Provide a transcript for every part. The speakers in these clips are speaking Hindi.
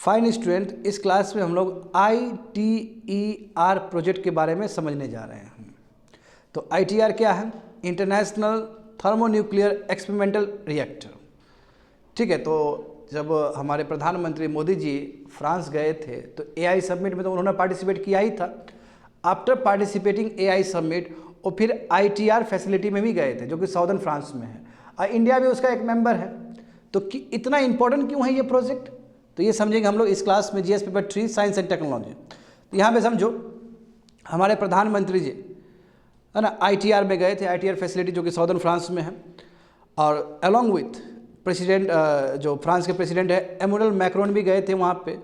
फाइन स्टूडेंट, इस क्लास में हम लोग ITER प्रोजेक्ट के बारे में समझने जा रहे हैं। तो ITER क्या है? International thermonuclear experimental reactor. ठीक है, तो जब हमारे प्रधानमंत्री मोदी जी फ्रांस गए थे तो AI समिट में तो उन्होंने पार्टिसिपेट किया ही था। आफ्टर पार्टिसिपेटिंग AI समिट वो फिर ITER फैसिलिटी में भी गए थे जो कि साउदर्न फ्रांस में है, और इंडिया भी उसका एक मेंबर है। तो इतना इंपॉर्टेंट क्यों है ये प्रोजेक्ट, तो ये समझेंगे हम लोग इस क्लास में। GS paper 3 science and technology. तो यहाँ पे समझो हमारे प्रधानमंत्री जी है ना ITER में गए थे, ITER फैसिलिटी जो कि साउदर्न फ्रांस में है, और अलॉन्ग विथ प्रेसिडेंट जो फ्रांस के प्रेसिडेंट है एमुनुएल मैक्रोन भी गए थे वहाँ पे।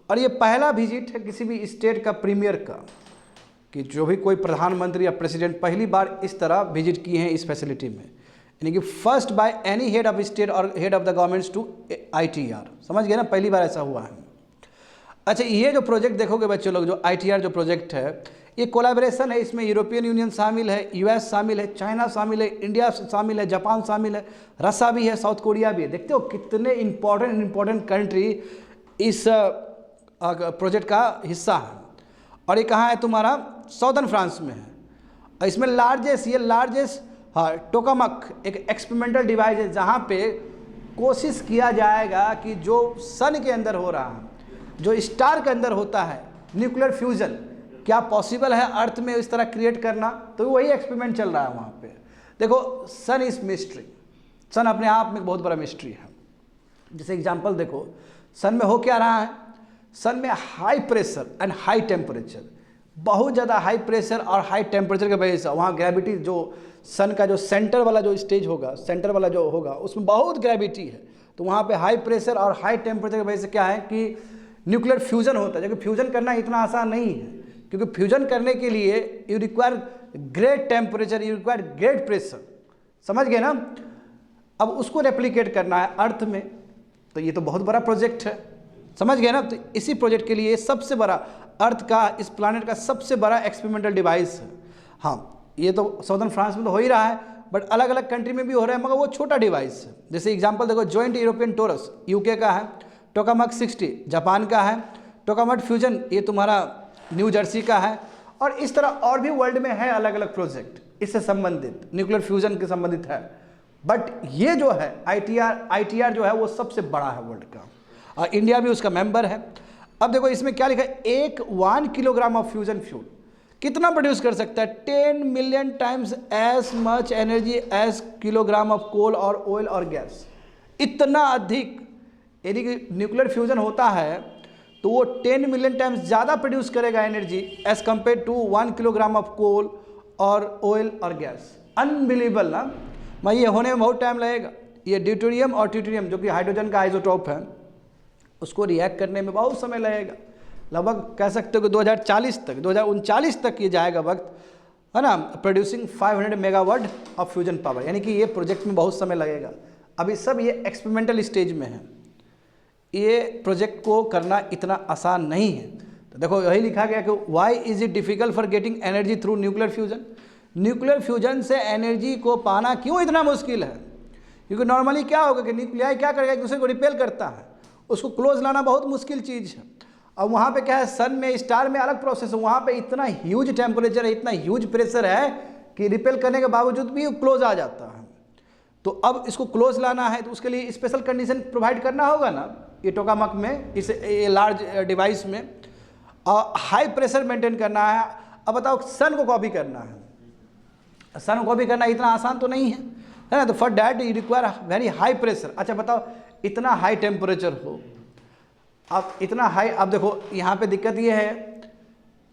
और ये पहला विजिट है किसी भी स्टेट का प्रीमियर का, कि जो भी कोई प्रधानमंत्री या प्रेसिडेंट पहली बार इस तरह विजिट किए हैं इस फैसिलिटी में, यानी कि first by any head of state और head of the governments to ITER। समझ गए ना, पहली बार ऐसा हुआ है। अच्छा, ये जो प्रोजेक्ट देखोगे बच्चों लोग, जो ITER जो प्रोजेक्ट है ये कोलैबोरेशन है। इसमें यूरोपियन यूनियन शामिल है, US शामिल है, चाइना शामिल है, इंडिया शामिल है, जापान शामिल है, रसिया भी है, साउथ कोरिया भी है। देखते हो कितने इंपॉर्टेंट कंट्री इस प्रोजेक्ट का हिस्सा है। और ये कहाँ है? तुम्हारा साउदर्न फ्रांस में है। और इसमें लार्जेस्ट टोकामक एक एक्सपेरिमेंटल डिवाइस है, जहाँ पे कोशिश किया जाएगा कि जो सन के अंदर हो रहा है, जो स्टार के अंदर होता है, न्यूक्लियर फ्यूजन क्या पॉसिबल है अर्थ में इस तरह क्रिएट करना। तो वही एक्सपेरिमेंट चल रहा है वहाँ पे। देखो, सन इज मिस्ट्री। सन अपने आप में एक बहुत बड़ा मिस्ट्री है। जैसे एग्जांपल देखो, सन में हो क्या रहा है? सन में high pressure and high temperature, बहुत ज़्यादा हाई प्रेशर और हाई टेम्परेचर की वजह से वहाँ ग्रेविटी, जो सन का जो सेंटर वाला जो स्टेज होगा, सेंटर वाला जो होगा उसमें बहुत ग्रेविटी है। तो वहाँ पे हाई प्रेशर और हाई टेम्परेचर की वजह से क्या है कि न्यूक्लियर फ्यूजन होता है। जो कि फ्यूजन करना इतना आसान नहीं है, क्योंकि फ्यूजन करने के लिए you require great temperature, you require great pressure. समझ गए ना? अब उसको रेप्लिकेट करना है अर्थ में, तो ये तो बहुत बड़ा प्रोजेक्ट है। समझ गए ना? तो इसी प्रोजेक्ट के लिए सबसे बड़ा अर्थ का, इस प्लानेट का सबसे बड़ा एक्सपेरिमेंटल डिवाइस है। हाँ, ये तो साउदर्न फ्रांस में तो हो ही रहा है, बट अलग अलग कंट्री में भी हो रहा है, मगर वो छोटा डिवाइस है। जैसे एग्जांपल देखो, जॉइंट यूरोपियन टोरस UK का है, टोकामक 60 जापान का है, टोकामक फ्यूजन ये तुम्हारा न्यू जर्सी का है, और इस तरह और भी वर्ल्ड में है अलग अलग प्रोजेक्ट इससे संबंधित, न्यूक्लियर फ्यूजन के संबंधित है। बट ये जो है ITER जो है वो सबसे बड़ा है वर्ल्ड का, और इंडिया भी उसका मेंबर है। अब देखो इसमें क्या लिखा है, 1 किलोग्राम ऑफ फ्यूजन फ्यूल कितना प्रोड्यूस कर सकता है? 10 million times as much energy as kilogram of coal और ऑयल और गैस। इतना अधिक, यदि न्यूक्लियर फ्यूजन होता है तो वो 10 मिलियन टाइम्स ज़्यादा प्रोड्यूस करेगा energy as compare to 1 kilogram of coal और ऑयल और गैस। अनबिलीवेबल ना? मैं ये होने में बहुत टाइम लगेगा। ये ड्यूटेरियम और ट्यूटेरियम जो कि हाइड्रोजन का आइसोटोप है, उसको रिएक्ट करने में बहुत समय लगेगा। लगभग कह सकते हो कि 2040 तक, 2039 तक ये जाएगा वक्त, है ना, producing 500 megawatt of fusion power. यानी कि ये प्रोजेक्ट में बहुत समय लगेगा। अभी सब ये एक्सपेरिमेंटल स्टेज में है, ये प्रोजेक्ट को करना इतना आसान नहीं है। तो देखो यही लिखा गया कि why is it difficult for getting energy through nuclear fusion. Nuclear fusion से एनर्जी को पाना क्यों इतना मुश्किल है? क्योंकि नॉर्मली क्या होगा कि न्यूक्लियाई क्या करेगा, एक दूसरे को रिपेल करता है, उसको क्लोज लाना बहुत मुश्किल चीज़ है। और वहाँ पे क्या है, सन में, स्टार में अलग प्रोसेस है। वहाँ पे इतना ह्यूज टेम्परेचर है, इतना ह्यूज प्रेशर है कि रिपेल करने के बावजूद भी क्लोज आ जाता है। तो अब इसको क्लोज लाना है तो उसके लिए स्पेशल कंडीशन प्रोवाइड करना होगा ना, ये टोकामक में, इस लार्ज डिवाइस में, और हाई प्रेशर मेंटेन करना है। अब बताओ, सन को कॉपी करना है, सन को कॉपी करना इतना आसान तो नहीं है ना? तो for that you require very high pressure. अच्छा बताओ, इतना हाई टेम्परेचर हो, अब इतना हाई, अब देखो यहाँ पे दिक्कत ये है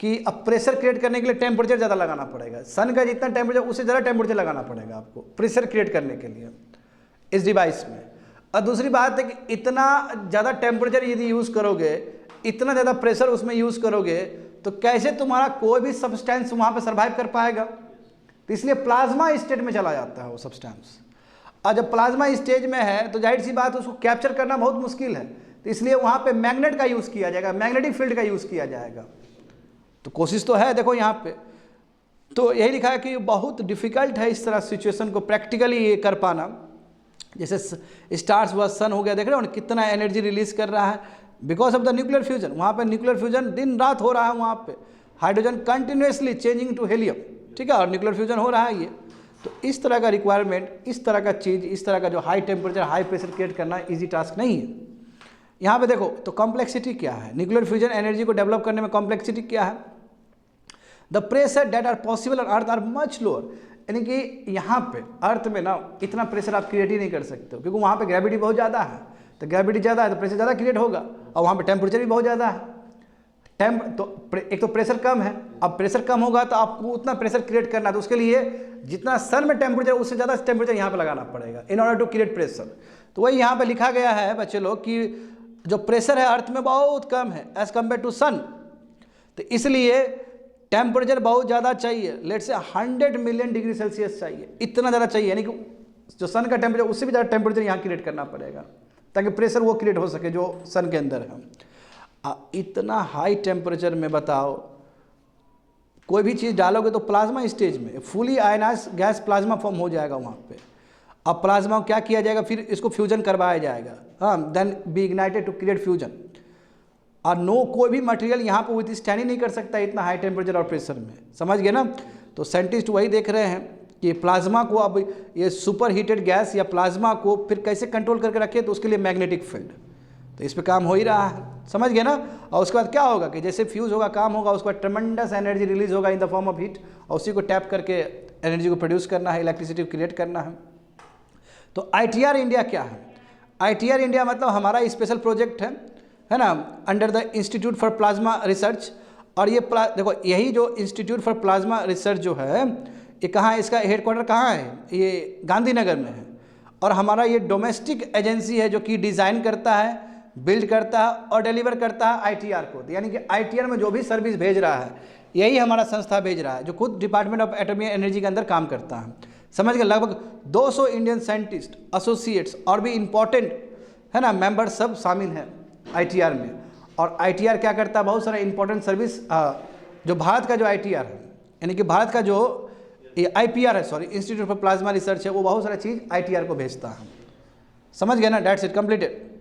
कि अब प्रेशर क्रिएट करने के लिए टेम्परेचर ज़्यादा लगाना पड़ेगा। सन का जितना टेम्परेचर, उससे ज़्यादा टेम्परेचर लगाना पड़ेगा आपको प्रेशर क्रिएट करने के लिए इस डिवाइस में। और दूसरी बात है कि इतना ज़्यादा टेम्परेचर यदि यूज़ करोगे, इतना ज़्यादा प्रेशर उसमें यूज़ करोगे, तो कैसे तुम्हारा कोई भी सब्सटेंस वहाँ पे सर्वाइव कर पाएगा? तो इसलिए प्लाज्मा स्टेट में चला जाता है वो सब्सटेंस। और जब प्लाज्मा स्टेज में है तो जाहिर सी बात, उसको कैप्चर करना बहुत मुश्किल है। तो इसलिए वहाँ पे मैग्नेट का यूज़ किया जाएगा, मैग्नेटिक फील्ड का यूज़ किया जाएगा। तो कोशिश तो है, देखो यहाँ पे तो यही लिखा है कि बहुत डिफ़िकल्ट है इस तरह सिचुएशन को प्रैक्टिकली ये कर पाना। जैसे स्टार्स व सन हो गया, देख रहे हो ना कितना एनर्जी रिलीज कर रहा है, because of the nuclear fusion. वहाँ पे न्यूक्लियर फ्यूजन दिन रात हो रहा है, वहाँ पे hydrogen continuously changing to helium, ठीक है, और न्यूक्लियर फ्यूजन हो रहा है ये। तो इस तरह का रिक्वायरमेंट, इस तरह का चीज़, इस तरह का जो high temperature high pressure create करना ईजी टास्क नहीं है। यहाँ पे देखो तो कॉम्प्लेक्सिटी क्या है, न्यूक्लियर फ्यूजन एनर्जी को डेवलप करने में कॉम्प्लेक्सिटी क्या है। The pressure that are possible on earth are much lower, यानी कि यहाँ पे अर्थ में ना इतना प्रेशर आप क्रिएट ही नहीं कर सकते हो, क्योंकि वहाँ पे ग्रेविटी बहुत ज़्यादा है, तो ग्रेविटी ज़्यादा है तो प्रेशर ज़्यादा क्रिएट होगा, और वहाँ पे टेम्परेचर भी बहुत ज़्यादा है। एक तो प्रेशर कम है, अब प्रेशर कम होगा तो आपको उतना प्रेशर क्रिएट करना है, तो उसके लिए जितना सन में टेम्परेचर उससे ज़्यादा टेम्परेचर यहाँ पे लगाना पड़ेगा in order to create pressure. तो वही यहाँ पे लिखा गया है बच्चे लोग कि जो प्रेशर है अर्थ में बहुत कम है एज कम्पेयर टू सन, तो इसलिए टेम्परेचर बहुत ज़्यादा चाहिए, let's say 100 million degree Celsius चाहिए, इतना ज़्यादा चाहिए, यानी कि जो सन का टेम्परेचर उससे भी ज़्यादा टेम्परेचर यहाँ क्रिएट करना पड़ेगा ताकि प्रेशर वो क्रिएट हो सके जो सन के अंदर है। इतना हाई टेम्परेचर में बताओ, कोई भी चीज़ डालोगे तो प्लाज्मा स्टेज में fully ionize gas plasma form हो जाएगा वहाँ पे। अब प्लाज्मा क्या किया जाएगा, फिर इसको फ्यूजन करवाया जाएगा, हाँ, then be ignited to create fusion. और कोई भी मटेरियल यहाँ पे विथ स्टैंड ही नहीं कर सकता इतना हाई टेम्परेचर और प्रेशर में, समझ गए ना। तो साइंटिस्ट वही देख रहे हैं कि प्लाज्मा को अब ये सुपर हीटेड गैस या प्लाज्मा को फिर कैसे कंट्रोल करके रखे, तो उसके लिए मैग्नेटिक फील्ड, तो इस पे काम हो ही रहा है, समझ गए ना। और उसके बाद क्या होगा कि जैसे फ्यूज होगा, काम होगा, उसके बाद ट्रमेंडस एनर्जी रिलीज होगा in the form of heat, और उसी को टैप करके एनर्जी को प्रोड्यूस करना है, इलेक्ट्रिसिटी क्रिएट करना है। तो ITR इंडिया क्या है, ITR इंडिया मतलब हमारा स्पेशल प्रोजेक्ट है ना, under the institute for plasma research. और ये देखो यही जो इंस्टीट्यूट फॉर प्लाज्मा रिसर्च जो है ये कहाँ है, इसका हेडक्वार्टर कहाँ है, ये गांधीनगर में है। और हमारा ये डोमेस्टिक एजेंसी है जो कि डिज़ाइन करता है, बिल्ड करता है और डिलीवर करता है ITR को, यानी कि ITR में जो भी सर्विस भेज रहा है यही हमारा संस्था भेज रहा है, जो खुद डिपार्टमेंट ऑफ एटॉमिक एनर्जी के अंदर काम करता है, समझ गए। लगभग 200 इंडियन साइंटिस्ट, एसोसिएट्स और भी इम्पोर्टेंट है ना मेंबर्स सब शामिल हैं ITR में। और ITR क्या करता है, बहुत सारा इंपॉर्टेंट सर्विस जो भारत का जो ITR है, यानी कि भारत का जो IPR है, sorry institute for plasma research है, वो बहुत सारा चीज़ ITR को भेजता है, समझ गए ना। That's it, completed.